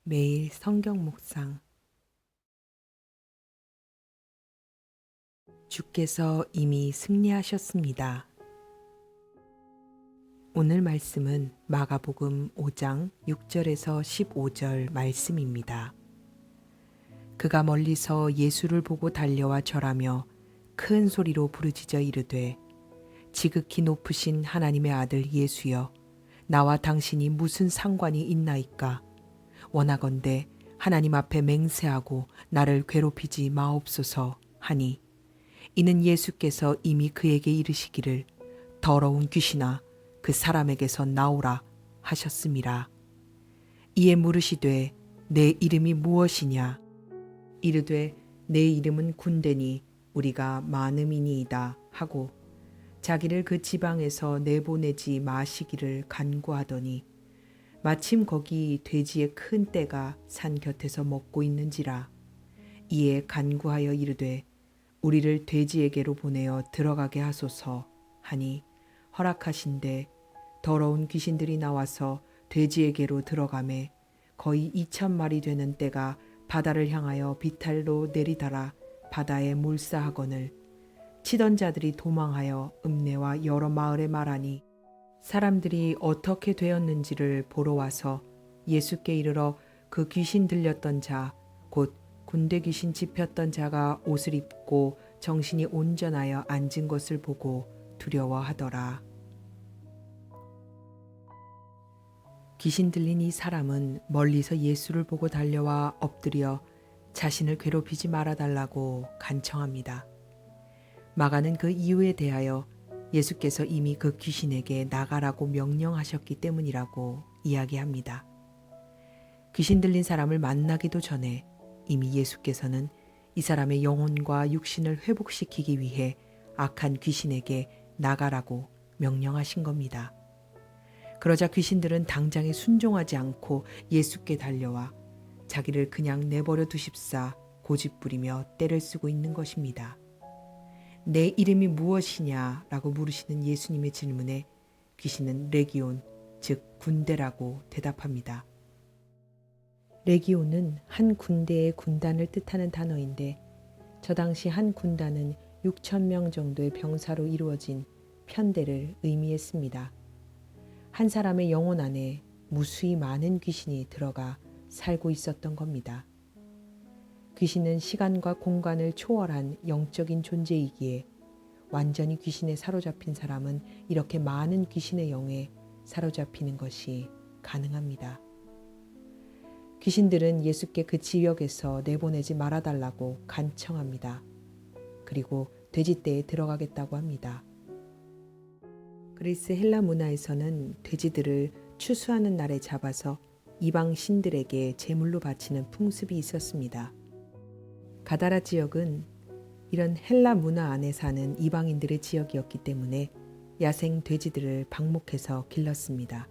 매일 성경 묵상. 주께서 이미 승리하셨습니다. 오늘 말씀은 마가복음 5장 6절에서 15절 말씀입니다. 그가 멀리서 예수를 보고 달려와 절하며 큰 소리로 부르짖어 이르되 지극히 높으신 하나님의 아들 예수여, 나와 당신이 무슨 상관이 있나이까? 원하건대 하나님 앞에 맹세하고 나를 괴롭히지 마옵소서 하니, 이는 예수께서 이미 그에게 이르시기를 더러운 귀신아 그 사람에게서 나오라 하셨음이라. 이에 물으시되 내 이름이 무엇이냐? 이르되 내 이름은 군대니 우리가 많음이니이다 하고 자기를 그 지방에서 내보내지 마시기를 간구하더니, 마침 거기 돼지의 큰 떼가 산 곁에서 먹고 있는지라. 이에 간구하여 이르되 우리를 돼지에게로 보내어 들어가게 하소서 하니, 허락하신대 더러운 귀신들이 나와서 돼지에게로 들어가매 거의 2,000마리 되는 떼가 바다를 향하여 비탈로 내리달아 바다에 몰사하거늘, 치던 자들이 도망하여 읍내와 여러 마을에 말하니, 사람들이 어떻게 되었는지를 보러 와서 예수께 이르러 그 귀신 들렸던 자, 곧 군대 귀신 집혔던 자가 옷을 입고 정신이 온전하여 앉은 것을 보고 두려워하더라. 귀신 들린 이 사람은 멀리서 예수를 보고 달려와 엎드려 자신을 괴롭히지 말아달라고 간청합니다. 마가는 그 이유에 대하여 예수께서 이미 그 귀신에게 나가라고 명령하셨기 때문이라고 이야기합니다. 귀신 들린 사람을 만나기도 전에 이미 예수께서는 이 사람의 영혼과 육신을 회복시키기 위해 악한 귀신에게 나가라고 명령하신 겁니다. 그러자 귀신들은 당장에 순종하지 않고 예수께 달려와 자기를 그냥 내버려 두십사 고집부리며 떼를 쓰고 있는 것입니다. 내 이름이 무엇이냐? 라고 물으시는 예수님의 질문에 귀신은 레기온, 즉 군대라고 대답합니다. 레기온은 한 군대의 군단을 뜻하는 단어인데, 저 당시 한 군단은 6,000명 정도의 병사로 이루어진 편대를 의미했습니다. 한 사람의 영혼 안에 무수히 많은 귀신이 들어가 살고 있었던 겁니다. 귀신은 시간과 공간을 초월한 영적인 존재이기에 완전히 귀신에 사로잡힌 사람은 이렇게 많은 귀신의 영에 사로잡히는 것이 가능합니다. 귀신들은 예수께 그 지역에서 내보내지 말아달라고 간청합니다. 그리고 돼지떼에 들어가겠다고 합니다. 그리스 헬라 문화에서는 돼지들을 추수하는 날에 잡아서 이방 신들에게 제물로 바치는 풍습이 있었습니다. 가다라 지역은 이런 헬라 문화 안에 사는 이방인들의 지역이었기 때문에 야생 돼지들을 방목해서 길렀습니다.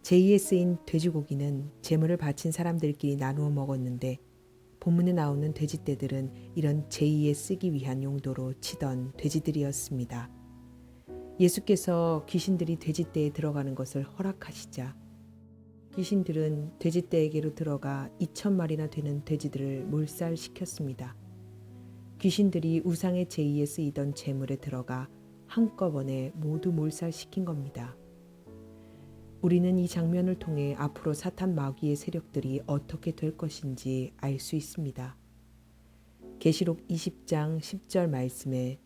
제2에 쓰인 돼지고기는 제물을 바친 사람들끼리 나누어 먹었는데, 본문에 나오는 돼지떼들은 이런 제2에 쓰기 위한 용도로 치던 돼지들이었습니다. 예수께서 귀신들이 돼지떼에 들어가는 것을 허락하시자 귀신들은 돼지떼에게로 들어가 2,000마리나 되는 돼지들을 몰살시켰습니다. 귀신들이 우상의 제2에 쓰이던 제물에 들어가 한꺼번에 모두 몰살시킨 겁니다. 우리는 이 장면을 통해 앞으로 사탄 마귀의 세력들이 어떻게 될 것인지 알 수 있습니다. 계시록 20장 10절 말씀에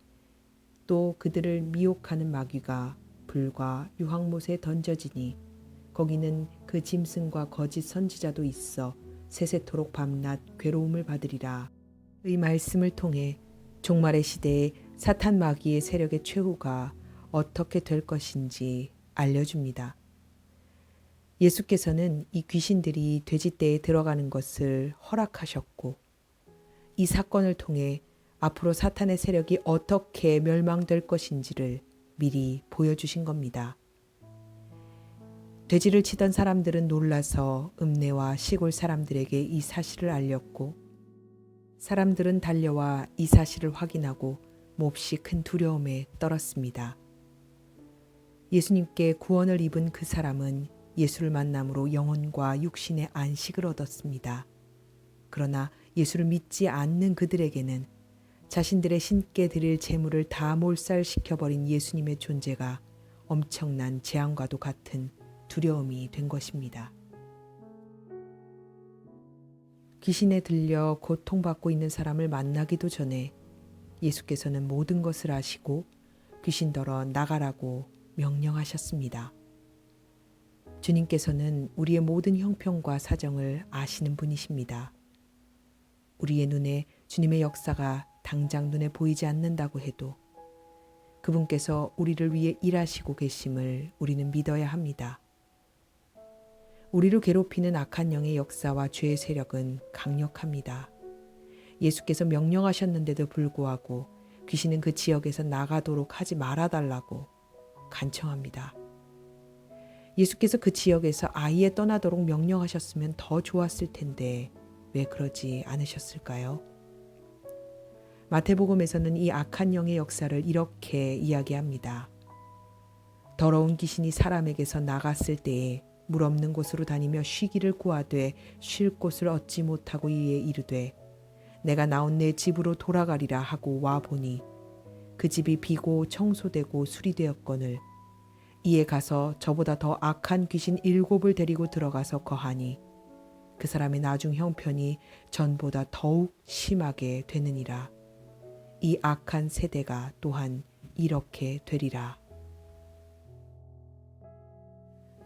또 그들을 미혹하는 마귀가 불과 유황못에 던져지니 거기는 그 짐승과 거짓 선지자도 있어 세세토록 밤낮 괴로움을 받으리라. 의 말씀을 통해 종말의 시대에 사탄 마귀의 세력의 최후가 어떻게 될 것인지 알려줍니다. 예수께서는 이 귀신들이 돼지떼에 들어가는 것을 허락하셨고, 이 사건을 통해 앞으로 사탄의 세력이 어떻게 멸망될 것인지를 미리 보여주신 겁니다. 돼지를 치던 사람들은 놀라서 읍내와 시골 사람들에게 이 사실을 알렸고, 사람들은 달려와 이 사실을 확인하고 몹시 큰 두려움에 떨었습니다. 예수님께 구원을 입은 그 사람은 예수를 만남으로 영혼과 육신의 안식을 얻었습니다. 그러나 예수를 믿지 않는 그들에게는 자신들의 신께 드릴 재물을 다 몰살시켜버린 예수님의 존재가 엄청난 재앙과도 같은 두려움이 된 것입니다. 귀신에 들려 고통받고 있는 사람을 만나기도 전에 예수께서는 모든 것을 아시고 귀신더러 나가라고 명령하셨습니다. 주님께서는 우리의 모든 형편과 사정을 아시는 분이십니다. 우리의 눈에 주님의 역사가 당장 눈에 보이지 않는다고 해도 그분께서 우리를 위해 일하시고 계심을 우리는 믿어야 합니다. 우리를 괴롭히는 악한 영의 역사와 죄의 세력은 강력합니다. 예수께서 명령하셨는데도 불구하고 귀신은 그 지역에서 나가도록 하지 말아달라고 간청합니다. 예수께서 그 지역에서 아예 떠나도록 명령하셨으면 더 좋았을 텐데 왜 그러지 않으셨을까요? 마태복음에서는 이 악한 영의 역사를 이렇게 이야기합니다. 더러운 귀신이 사람에게서 나갔을 때에 물 없는 곳으로 다니며 쉬기를 구하되 쉴 곳을 얻지 못하고 이에 이르되 내가 나온 내 집으로 돌아가리라 하고 와 보니 그 집이 비고 청소되고 수리되었거늘 이에 가서 저보다 더 악한 귀신 7을 데리고 들어가서 거하니 그 사람의 나중 형편이 전보다 더욱 심하게 되느니라. 이 악한 세대가 또한 이렇게 되리라.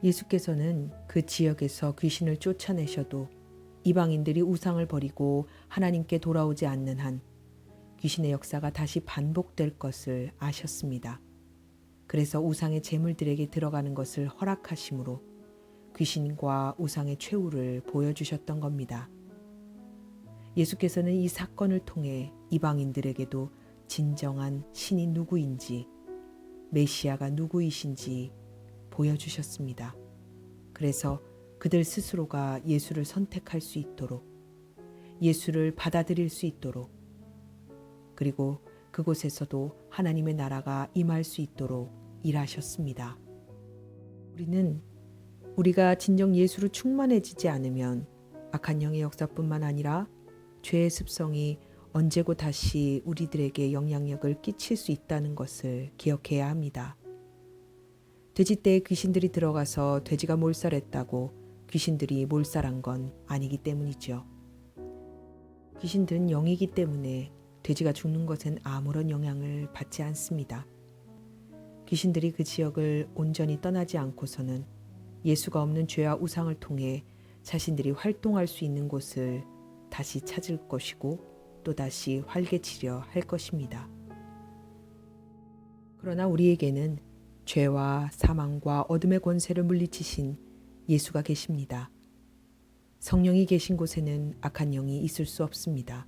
예수께서는 그 지역에서 귀신을 쫓아내셔도 이방인들이 우상을 버리고 하나님께 돌아오지 않는 한 귀신의 역사가 다시 반복될 것을 아셨습니다. 그래서 우상의 제물들에게 들어가는 것을 허락하심으로 귀신과 우상의 최후를 보여주셨던 겁니다. 예수께서는 이 사건을 통해 이방인들에게도 진정한 신이 누구인지, 메시아가 누구이신지 보여주셨습니다. 그래서 그들 스스로가 예수를 선택할 수 있도록, 예수를 받아들일 수 있도록, 그리고 그곳에서도 하나님의 나라가 임할 수 있도록 일하셨습니다. 우리는 우리가 진정 예수로 충만해지지 않으면 악한 영의 역사뿐만 아니라 죄의 습성이 언제고 다시 우리들에게 영향력을 끼칠 수 있다는 것을 기억해야 합니다. 돼지떼에 귀신들이 들어가서 돼지가 몰살했다고 귀신들이 몰살한 건 아니기 때문이죠. 귀신들은 영이기 때문에 돼지가 죽는 것엔 아무런 영향을 받지 않습니다. 귀신들이 그 지역을 온전히 떠나지 않고서는 예수가 없는 죄와 우상을 통해 자신들이 활동할 수 있는 곳을 다시 찾을 것이고 또다시 활개치려 할 것입니다. 그러나 우리에게는 죄와 사망과 어둠의 권세를 물리치신 예수가 계십니다. 성령이 계신 곳에는 악한 영이 있을 수 없습니다.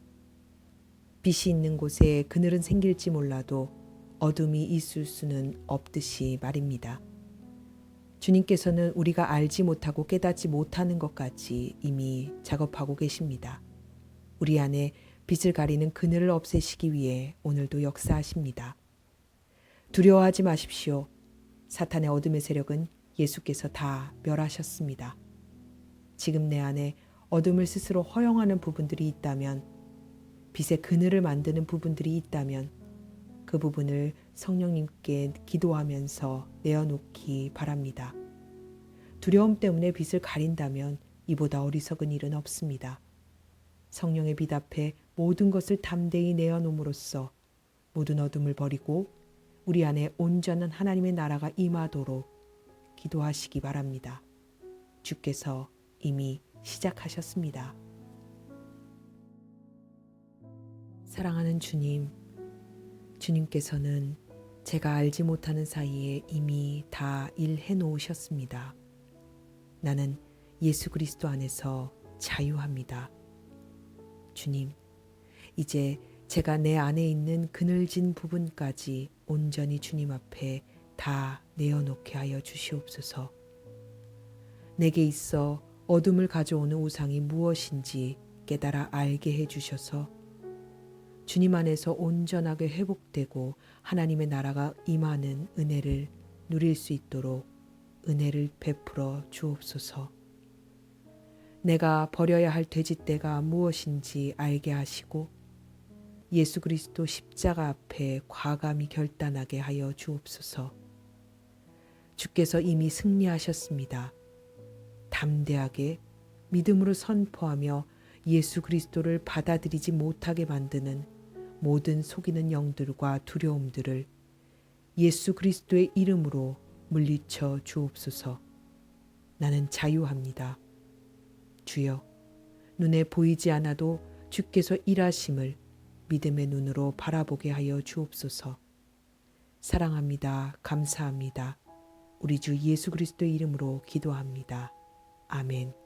빛이 있는 곳에 그늘은 생길지 몰라도 어둠이 있을 수는 없듯이 말입니다. 주님께서는 우리가 알지 못하고 깨닫지 못하는 것까지 이미 작업하고 계십니다. 우리 안에 빛을 가리는 그늘을 없애시기 위해 오늘도 역사하십니다. 두려워하지 마십시오. 사탄의 어둠의 세력은 예수께서 다 멸하셨습니다. 지금 내 안에 어둠을 스스로 허용하는 부분들이 있다면, 빛의 그늘을 만드는 부분들이 있다면 그 부분을 성령님께 기도하면서 내어놓기 바랍니다. 두려움 때문에 빛을 가린다면 이보다 어리석은 일은 없습니다. 성령의 빛 앞에 모든 것을 담대히 내어놓음으로써 모든 어둠을 버리고 우리 안에 온전한 하나님의 나라가 임하도록 기도하시기 바랍니다. 주께서 이미 시작하셨습니다. 사랑하는 주님, 주님께서는 제가 알지 못하는 사이에 이미 다 일해 놓으셨습니다. 나는 예수 그리스도 안에서 자유합니다. 주님, 이제 제가 내 안에 있는 그늘진 부분까지 온전히 주님 앞에 다 내어놓게 하여 주시옵소서. 내게 있어 어둠을 가져오는 우상이 무엇인지 깨달아 알게 해주셔서 주님 안에서 온전하게 회복되고 하나님의 나라가 임하는 은혜를 누릴 수 있도록 은혜를 베풀어 주옵소서. 내가 버려야 할 돼지떼가 무엇인지 알게 하시고 예수 그리스도 십자가 앞에 과감히 결단하게 하여 주옵소서. 주께서 이미 승리하셨습니다. 담대하게 믿음으로 선포하며 예수 그리스도를 받아들이지 못하게 만드는 모든 속이는 영들과 두려움들을 예수 그리스도의 이름으로 물리쳐 주옵소서. 나는 자유합니다. 주여, 눈에 보이지 않아도 주께서 일하심을 믿음의 눈으로 바라보게 하여 주옵소서. 사랑합니다. 감사합니다. 우리 주 예수 그리스도의 이름으로 기도합니다. 아멘.